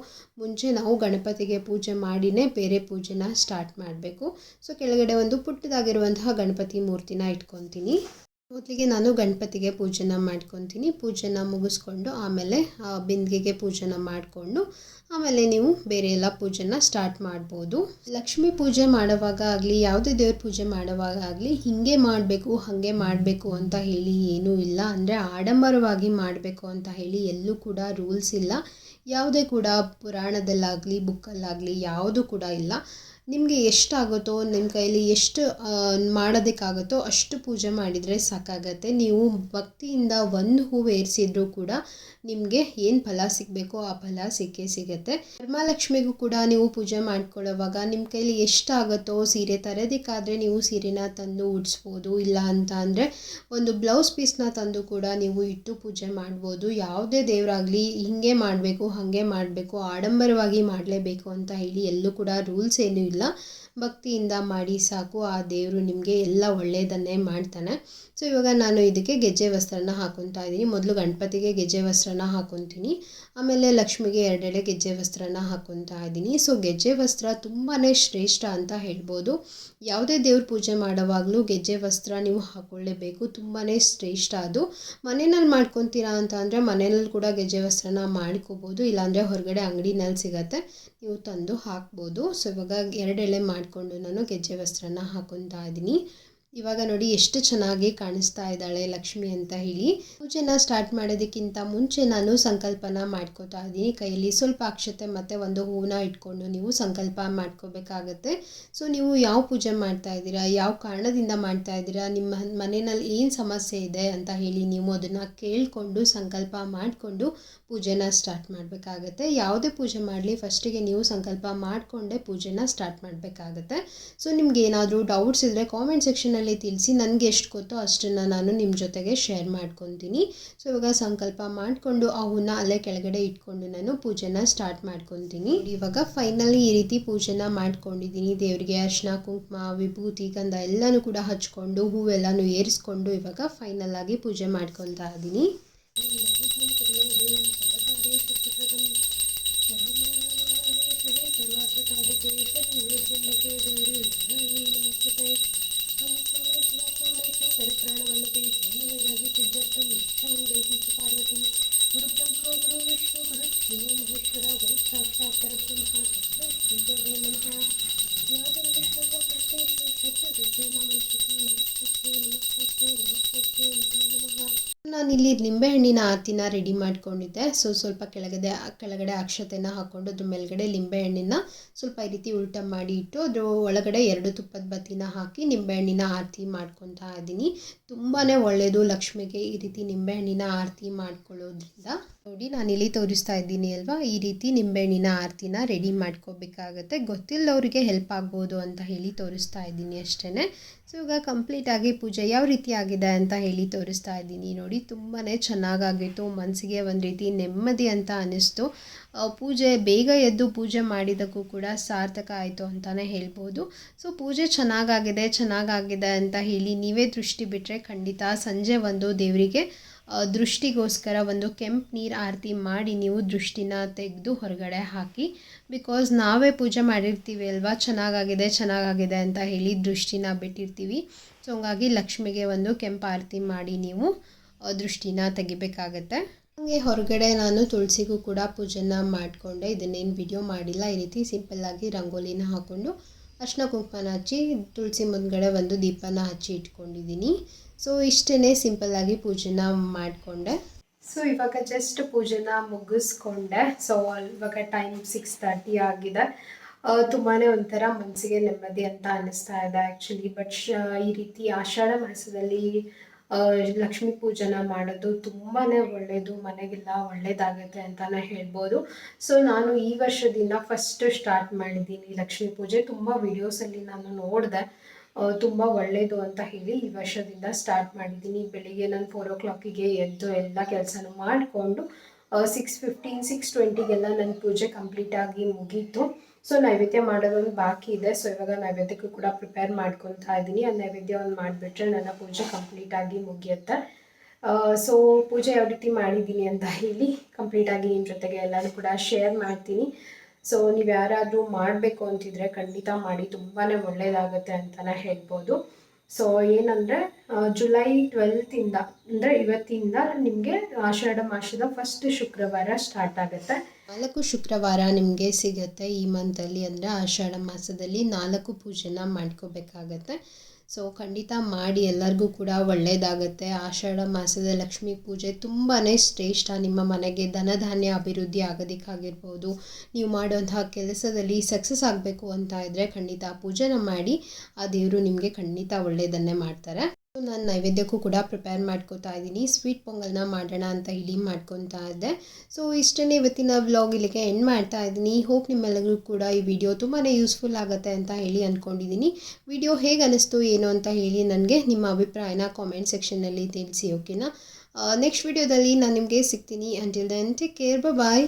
S1: ಮುಂಚೆ ನಾವು ಗಣಪತಿಗೆ ಪೂಜೆ ಮಾಡಿನೇ ಬೇರೆ ಪೂಜೆನ ಸ್ಟಾರ್ಟ್ ಮಾಡಬೇಕು. ಸೊ ಕೆಳಗಡೆ ಒಂದು ಪುಟ್ಟದಾಗಿರುವಂತಹ ಗಣಪತಿ ಮೂರ್ತಿನ ಇಟ್ಕೊತೀನಿ. ಮೊದಲಿಗೆ ನಾನು ಗಣಪತಿಗೆ ಪೂಜೆನ ಮಾಡ್ಕೊತೀನಿ. ಪೂಜೆನ ಮುಗಿಸ್ಕೊಂಡು ಆಮೇಲೆ ಬಿಂದಿಗೆಗೆ ಪೂಜೆನ ಮಾಡಿಕೊಂಡು ಆಮೇಲೆ ನೀವು ಬೇರೆ ಎಲ್ಲ ಪೂಜೆನ ಸ್ಟಾರ್ಟ್ ಮಾಡ್ಬೋದು. ಲಕ್ಷ್ಮೀ ಪೂಜೆ ಮಾಡುವಾಗ ಆಗಲಿ, ಯಾವುದೇ ದೇವ್ರ ಪೂಜೆ ಮಾಡುವಾಗ ಆಗಲಿ ಹೀಗೆ ಮಾಡಬೇಕು ಹಾಗೆ ಮಾಡಬೇಕು ಅಂತ ಹೇಳಿ ಏನೂ ಇಲ್ಲ. ಅಂದರೆ ಆಡಂಬರವಾಗಿ ಮಾಡಬೇಕು ಅಂತ ಹೇಳಿ ಎಲ್ಲೂ ಕೂಡ ರೂಲ್ಸ್ ಇಲ್ಲ. ಯಾವುದೇ ಕೂಡ ಪುರಾಣದಲ್ಲಾಗಲಿ ಬುಕ್ಕಲ್ಲಾಗಲಿ ಯಾವುದೂ ಕೂಡ ಇಲ್ಲ. ನಿಮಗೆ ಎಷ್ಟಾಗುತ್ತೋ, ನಿಮ್ಮ ಕೈಯಲ್ಲಿ ಎಷ್ಟು ಮಾಡೋದಕ್ಕಾಗುತ್ತೋ ಅಷ್ಟು ಪೂಜೆ ಮಾಡಿದರೆ ಸಾಕಾಗತ್ತೆ. ನೀವು ಭಕ್ತಿಯಿಂದ ಒಂದು ಹೂವು ಏರಿಸಿದ್ರೂ ಕೂಡ ನಿಮಗೆ ಏನು ಫಲ ಸಿಗಬೇಕೋ ಆ ಫಲ ಸಿಕ್ಕೇ ಸಿಗುತ್ತೆ. ವರಮಹಾಲಕ್ಷ್ಮಿಗೂ ಕೂಡ ನೀವು ಪೂಜೆ ಮಾಡ್ಕೊಳ್ಳೋವಾಗ ನಿಮ್ಮ ಕೈಲಿ ಎಷ್ಟಾಗುತ್ತೋ, ಸೀರೆ ತರೋದಕ್ಕಾದರೆ ನೀವು ಸೀರೆನ ತಂದು ಉಡಿಸ್ಬೋದು, ಇಲ್ಲ ಅಂತ ಅಂದರೆ ಒಂದು ಬ್ಲೌಸ್ ಪೀಸ್ನ ತಂದು ಕೂಡ ನೀವು ಇಟ್ಟು ಪೂಜೆ ಮಾಡ್ಬೋದು. ಯಾವುದೇ ದೇವರಾಗಲಿ ಹೀಗೆ ಮಾಡಬೇಕು ಹಾಗೆ ಮಾಡಬೇಕು, ಆಡಂಬರವಾಗಿ ಮಾಡಲೇಬೇಕು ಅಂತ ಹೇಳಿ ಎಲ್ಲೂ ಕೂಡ ರೂಲ್ಸ್ ಏನೂ ಇಲ್ಲ. ಭಕ್ತಿಯಿಂದ ಮಾಡಿ ಸಾಕು, ಆ ದೇವರು ನಿಮಗೆ ಎಲ್ಲ ಒಳ್ಳೆಯದನ್ನೇ ಮಾಡ್ತಾನೆ. ಸೊ ಇವಾಗ ನಾನು ಇದಕ್ಕೆ ಗೆಜ್ಜೆ ವಸ್ತ್ರನ ಹಾಕ್ಕೊತಾ ಇದ್ದೀನಿ. ಮೊದಲು ಗಣಪತಿಗೆ ಗೆಜ್ಜೆ ವಸ್ತ್ರನ ಹಾಕ್ಕೊತೀನಿ, ಆಮೇಲೆ ಲಕ್ಷ್ಮಿಗೆ 2 ಎಳೆ ಗೆಜ್ಜೆ ವಸ್ತ್ರನ ಹಾಕ್ಕೊತಾ ಇದ್ದೀನಿ. ಸೊ ಗೆಜ್ಜೆ ವಸ್ತ್ರ ತುಂಬಾ ಶ್ರೇಷ್ಠ ಅಂತ ಹೇಳ್ಬೋದು. ಯಾವುದೇ ದೇವ್ರ ಪೂಜೆ ಮಾಡೋವಾಗಲೂ ಗೆಜ್ಜೆ ವಸ್ತ್ರ ನೀವು ಹಾಕ್ಕೊಳ್ಳೇಬೇಕು, ತುಂಬಾ ಶ್ರೇಷ್ಠ ಅದು. ಮನೆಯಲ್ಲಿ ಮಾಡ್ಕೊತೀರಾ ಅಂತ ಅಂದರೆ ಮನೆಯಲ್ಲಿ ಕೂಡ ಗೆಜ್ಜೆ ವಸ್ತ್ರನ ಮಾಡ್ಕೋಬೋದು, ಇಲ್ಲಾಂದರೆ ಹೊರಗಡೆ ಅಂಗಡಿನಲ್ಲಿ ಸಿಗುತ್ತೆ, ನೀವು ತಂದು ಹಾಕ್ಬೋದು. ಸೊ ಇವಾಗ 2 ಎಳೆ ಮಾಡಿಕೊಂಡು ನಾನು ಗೆಜ್ಜೆ ವಸ್ತ್ರನ ಹಾಕ್ಕೊತಾ ಇದ್ದೀನಿ. ಇವಾಗ ನೋಡಿ ಎಷ್ಟು ಚೆನ್ನಾಗಿ ಕಾಣಿಸ್ತಾ ಇದ್ದಾಳೆ ಲಕ್ಷ್ಮಿ ಅಂತ ಹೇಳಿ. ಪೂಜೆನ ಸ್ಟಾರ್ಟ್ ಮಾಡೋದಕ್ಕಿಂತ ಮುಂಚೆ ನಾನು ಸಂಕಲ್ಪನ ಮಾಡ್ಕೋತಾ ಇದ್ದೀನಿ. ಕೈಯಲ್ಲಿ ಸ್ವಲ್ಪ ಅಕ್ಷತೆ ಮತ್ತು ಒಂದು ಹೂವನ್ನ ಇಟ್ಕೊಂಡು ನೀವು ಸಂಕಲ್ಪ ಮಾಡ್ಕೋಬೇಕಾಗತ್ತೆ. ಸೊ ನೀವು ಯಾವ ಪೂಜೆ ಮಾಡ್ತಾ ಇದ್ದೀರಾ, ಯಾವ ಕಾರಣದಿಂದ ಮಾಡ್ತಾ ಇದ್ದೀರಾ, ನಿಮ್ಮ ಮನೆಯಲ್ಲಿ ಏನು ಸಮಸ್ಯೆ ಇದೆ ಅಂತ ಹೇಳಿ ನೀವು ಅದನ್ನು ಕೇಳಿಕೊಂಡು ಸಂಕಲ್ಪ ಮಾಡಿಕೊಂಡು ಪೂಜೆನ ಸ್ಟಾರ್ಟ್ ಮಾಡಬೇಕಾಗತ್ತೆ. ಯಾವುದೇ ಪೂಜೆ ಮಾಡಲಿ ಫಸ್ಟಿಗೆ ನೀವು ಸಂಕಲ್ಪ ಮಾಡಿಕೊಂಡೇ ಪೂಜೆನ ಸ್ಟಾರ್ಟ್ ಮಾಡಬೇಕಾಗತ್ತೆ. ಸೊ ನಿಮ್ಗೆ ಏನಾದರೂ ಡೌಟ್ಸ್ ಇದ್ದರೆ ಕಾಮೆಂಟ್ ಸೆಕ್ಷನಲ್ಲಿ ತಿಳಿಸಿ, ನನಗೆ ಎಷ್ಟು ಗೊತ್ತೋ ಅಷ್ಟನ್ನು ನಾನು ನಿಮ್ಮ ಜೊತೆಗೆ ಶೇರ್ ಮಾಡ್ಕೊತೀನಿ. ಸೊ ಇವಾಗ ಸಂಕಲ್ಪ ಮಾಡಿಕೊಂಡು ಆ ಹೂನ ಅಲ್ಲೇ ಕೆಳಗಡೆ ಇಟ್ಕೊಂಡು ನಾನು ಪೂಜೆನ ಸ್ಟಾರ್ಟ್ ಮಾಡ್ಕೊತೀನಿ. ಇವಾಗ ಫೈನಲಿ ಈ ರೀತಿ ಪೂಜೆನ ಮಾಡ್ಕೊಂಡಿದ್ದೀನಿ. ದೇವರಿಗೆ ಅರಿಶಿನ ಕುಂಕುಮ ವಿಭೂತಿ ಗಂಧ ಎಲ್ಲನೂ ಕೂಡ ಹಚ್ಕೊಂಡು ಹೂವೆಲ್ಲನೂ ಏರಿಸ್ಕೊಂಡು ಇವಾಗ ಫೈನಲ್ ಆಗಿ ಪೂಜೆ ಮಾಡ್ಕೊತಾ ಇದ್ದೀನಿ. ನಾನಿಲ್ಲಿ ನಿಂಬೆಹಣ್ಣಿನ ಆರತಿನ ರೆಡಿ ಮಾಡ್ಕೊಂಡಿದ್ದೆ. ಸ್ವಲ್ಪ ಕೆಳಗಡೆ ಅಕ್ಷತೆನ ಹಾಕ್ಕೊಂಡು ಅದ್ರ ಮೇಲ್ಗಡೆ ನಿಂಬೆಹಣ್ಣಿನ ಸ್ವಲ್ಪ ಈ ರೀತಿ ಉಲ್ಟ ಮಾಡಿ ಇಟ್ಟು ಅದ್ರ ಒಳಗಡೆ 2 ತುಪ್ಪದ ಬತ್ತಿನ ಹಾಕಿ ನಿಂಬೆಹಣ್ಣಿನ ಆರತಿ ಮಾಡ್ಕೊತಾ ಇದ್ದೀನಿ. ತುಂಬಾ ಒಳ್ಳೆಯದು ಲಕ್ಷ್ಮಿಗೆ ಈ ರೀತಿ ನಿಂಬೆಹಣ್ಣಿನ ಆರತಿ ಮಾಡ್ಕೊಳ್ಳೋದ್ರಿಂದ. ನೋಡಿ ನಾನಿಲ್ಲಿ ತೋರಿಸ್ತಾ ಇದ್ದೀನಿ ಅಲ್ವಾ, ಈ ರೀತಿ ನಿಂಬೆಹಣ್ಣಿನ ಆರತಿನ ರೆಡಿ ಮಾಡ್ಕೋಬೇಕಾಗತ್ತೆ. ಗೊತ್ತಿಲ್ಲದವ್ರಿಗೆ ಹೆಲ್ಪ್ ಆಗ್ಬೋದು ಅಂತ ಹೇಳಿ ತೋರಿಸ್ತಾ ಇದ್ದೀನಿ ಅಷ್ಟೇ. ಸೊ ಈಗ ಕಂಪ್ಲೀಟಾಗಿ ಪೂಜೆ ಯಾವ ರೀತಿ ಆಗಿದೆ ಅಂತ ಹೇಳಿ ತೋರಿಸ್ತಾ ಇದ್ದೀನಿ. ನೋಡಿ ತುಂಬಾ ಚೆನ್ನಾಗಾಗಿತ್ತು, ಮನಸ್ಸಿಗೆ ಒಂದು ರೀತಿ ನೆಮ್ಮದಿ ಅಂತ ಅನ್ನಿಸ್ತು. ಪೂಜೆ ಬೇಗ ಎದ್ದು ಪೂಜೆ ಮಾಡಿದ್ದಕ್ಕೂ ಕೂಡ ಸಾರ್ಥಕ ಆಯಿತು ಅಂತಲೇ ಹೇಳ್ಬೋದು. ಸೊ ಪೂಜೆ ಚೆನ್ನಾಗಾಗಿದೆ ಅಂತ ಹೇಳಿ ನೀವೇ ದೃಷ್ಟಿ ಬಿಟ್ಟರೆ ಖಂಡಿತ ಸಂಜೆ ಒಂದು ದೇವರಿಗೆ ದೃಷ್ಟಿಗೋಸ್ಕರ ಒಂದು ಕೆಂಪು ನೀರು ಆರತಿ ಮಾಡಿ ನೀವು ದೃಷ್ಟಿನ ತೆಗೆದು ಹೊರಗಡೆ ಹಾಕಿ. ಬಿಕಾಸ್ ನಾವೇ ಪೂಜೆ ಮಾಡಿರ್ತೀವಿ ಅಲ್ವಾ, ಚೆನ್ನಾಗಾಗಿದೆ ಅಂತ ಹೇಳಿ ದೃಷ್ಟಿನ ಬಿಟ್ಟಿರ್ತೀವಿ. ಸೊ ಹಂಗಾಗಿ ಲಕ್ಷ್ಮಿಗೆ ಒಂದು ಕೆಂಪು ಆರತಿ ಮಾಡಿ ನೀವು ದೃಷ್ಟಿನ ತೆಗಿಬೇಕಾಗತ್ತೆ. ಹಾಗೆ ಹೊರಗಡೆ ನಾನು ತುಳಸಿಗೂ ಕೂಡ ಪೂಜೆನ ಮಾಡಿಕೊಂಡೆ. ಇದನ್ನೇನು ವಿಡಿಯೋ ಮಾಡಿಲ್ಲ, ಈ ರೀತಿ ಸಿಂಪಲ್ಲಾಗಿ ರಂಗೋಲಿನ ಹಾಕ್ಕೊಂಡು ಅರ್ಶಿನ ಕುಂಕುಮನ ಹಚ್ಚಿ ತುಳಸಿ ಮುಂದ್ಗಡೆ ಒಂದು ದೀಪನ ಹಚ್ಚಿ ಇಟ್ಕೊಂಡಿದ್ದೀನಿ. ಸೊ ಇಷ್ಟೇ ಸಿಂಪಲ್ಲಾಗಿ ಪೂಜೆನ ಮಾಡಿಕೊಂಡೆ. ಸೊ ಇವಾಗ ಜಸ್ಟ್ ಪೂಜೆನ ಮುಗಿಸ್ಕೊಂಡೆ. ಸೊ ಇವಾಗ ಟೈಮ್ 6:30 ಆಗಿದೆ. ತುಂಬಾ ಒಂಥರ ಮನಸ್ಸಿಗೆ ನೆಮ್ಮದಿ ಅಂತ ಅನ್ನಿಸ್ತಾ ಇದೆ ಆ್ಯಕ್ಚುಲಿ. ಬಟ್ ಈ ರೀತಿ ಆಷಾಢ ಮಾಸದಲ್ಲಿ ಲಕ್ಷ್ಮೀ ಪೂಜೆನ ಮಾಡೋದು ತುಂಬಾ ಒಳ್ಳೆಯದು, ಮನೆಗೆಲ್ಲ ಒಳ್ಳೆಯದಾಗುತ್ತೆ ಅಂತಲೇ ಹೇಳ್ಬೋದು. ಸೊ ನಾನು ಈ ವರ್ಷದಿಂದ ಫಸ್ಟ್ ಸ್ಟಾರ್ಟ್ ಮಾಡಿದ್ದೀನಿ ಲಕ್ಷ್ಮೀ ಪೂಜೆ. ತುಂಬ ವಿಡಿಯೋಸಲ್ಲಿ ನಾನು ನೋಡಿದೆ, ತುಂಬ ಒಳ್ಳೆಯದು ಅಂತ ಹೇಳಿ ಈ ವರ್ಷದಿಂದ ಸ್ಟಾರ್ಟ್ ಮಾಡಿದ್ದೀನಿ. ಬೆಳಿಗ್ಗೆ ನಾನು 4 o'clock ಎದ್ದು ಎಲ್ಲ ಕೆಲಸನೂ ಮಾಡಿಕೊಂಡು 6:15 6:20 ನನ್ನ ಪೂಜೆ ಕಂಪ್ಲೀಟಾಗಿ ಮುಗೀತು. ಸೊ ನೈವೇದ್ಯ ಮಾಡೋದೊಂದು ಬಾಕಿ ಇದೆ. ಸೊ ಇವಾಗ ನೈವೇದ್ಯಕ್ಕೂ ಕೂಡ ಪ್ರಿಪೇರ್ ಮಾಡ್ಕೊತಾ ಇದ್ದೀನಿ. ಆ ನೈವೇದ್ಯ ಒಂದು ಮಾಡಿಬಿಟ್ರೆ ನನ್ನ ಪೂಜೆ ಕಂಪ್ಲೀಟಾಗಿ ಮುಗಿಯುತ್ತೆ. ಸೊ ಪೂಜೆ ಯಾವ ರೀತಿ ಮಾಡಿದ್ದೀನಿ ಅಂತ ಹೇಳಿ ಕಂಪ್ಲೀಟಾಗಿ ನಿಮ್ಮ ಜೊತೆಗೆ ಎಲ್ಲನೂ ಕೂಡ ಶೇರ್ ಮಾಡ್ತೀನಿ. ಸೊ ನೀವು ಯಾರಾದರೂ ಮಾಡಬೇಕು ಅಂತಿದ್ರೆ ಖಂಡಿತ ಮಾಡಿ, ತುಂಬಾ ಒಳ್ಳೆಯದಾಗುತ್ತೆ ಅಂತಲೇ ಹೇಳ್ಬೋದು. ಸೊ ಏನಂದರೆ ಜುಲೈ 12th ಅಂದರೆ ಇವತ್ತಿಂದ ನಿಮಗೆ ಆಷಾಢ ಮಾಸದ ಫಸ್ಟ್ ಶುಕ್ರವಾರ ಸ್ಟಾರ್ಟ್ ಆಗುತ್ತೆ. 4 ಶುಕ್ರವಾರ ನಿಮಗೆ ಸಿಗುತ್ತೆ ಈ ಮಂತಲ್ಲಿ. ಅಂದರೆ ಆಷಾಢ ಮಾಸದಲ್ಲಿ 4 ಪೂಜೆನ ಮಾಡ್ಕೋಬೇಕಾಗತ್ತೆ. ಸೊ ಖಂಡಿತ ಮಾಡಿ, ಎಲ್ಲರಿಗೂ ಕೂಡ ಒಳ್ಳೆಯದಾಗುತ್ತೆ. ಆಷಾಢ ಮಾಸದ ಲಕ್ಷ್ಮೀ ಪೂಜೆ ತುಂಬಾ ಶ್ರೇಷ್ಠ. ನಿಮ್ಮ ಮನೆಗೆ ಧನಧಾನ್ಯ ಅಭಿವೃದ್ಧಿ ಆಗೋದಕ್ಕಾಗಿರ್ಬೋದು, ನೀವು ಮಾಡುವಂತಹ ಕೆಲಸದಲ್ಲಿ ಸಕ್ಸಸ್ ಆಗಬೇಕು ಅಂತ ಇದ್ದರೆ ಖಂಡಿತ ಪೂಜೆನ ಮಾಡಿ, ಆ ದೇವರು ನಿಮಗೆ ಖಂಡಿತ ಒಳ್ಳೆಯದನ್ನೇ ಮಾಡ್ತಾರೆ. ನಾನು ನೈವೇದ್ಯಕ್ಕೂ ಕೂಡ ಪ್ರಿಪೇರ್ ಮಾಡ್ಕೋತಾ ಇದ್ದೀನಿ. ಸ್ವೀಟ್ ಪೊಂಗಲ್ನ ಮಾಡೋಣ ಅಂತ ಹೇಳಿ ಮಾಡ್ಕೊತಾ ಇದ್ದೆ. ಸೊ ಇಷ್ಟೇ ಇವತ್ತಿನ ವ್ಲಾಗ್ ಇಲ್ಲಿಗೆ ಎಂಡ್ ಮಾಡ್ತಾ ಇದ್ದೀನಿ. ಹೋಪ್ ನಿಮ್ಮೆಲ್ಲರಿಗೂ ಕೂಡ ಈ ವಿಡಿಯೋ ತುಂಬಾ ಯೂಸ್ಫುಲ್ ಆಗುತ್ತೆ ಅಂತ ಹೇಳಿ ಅಂದ್ಕೊಂಡಿದ್ದೀನಿ. ವಿಡಿಯೋ ಹೇಗೆ ಅನ್ನಿಸ್ತು ಏನು ಅಂತ ಹೇಳಿ ನನಗೆ ನಿಮ್ಮ ಅಭಿಪ್ರಾಯನ ಕಾಮೆಂಟ್ ಸೆಕ್ಷನ್ನಲ್ಲಿ ತಿಳಿಸಿ, ಓಕೆನಾ. ನೆಕ್ಸ್ಟ್ ವಿಡಿಯೋದಲ್ಲಿ ನಾನು ನಿಮಗೆ ಸಿಗ್ತೀನಿ. ಅಂಟಿಲ್ ದೆನ್ ಟೇಕ್ ಕೇರ್, ಬಾಯ್.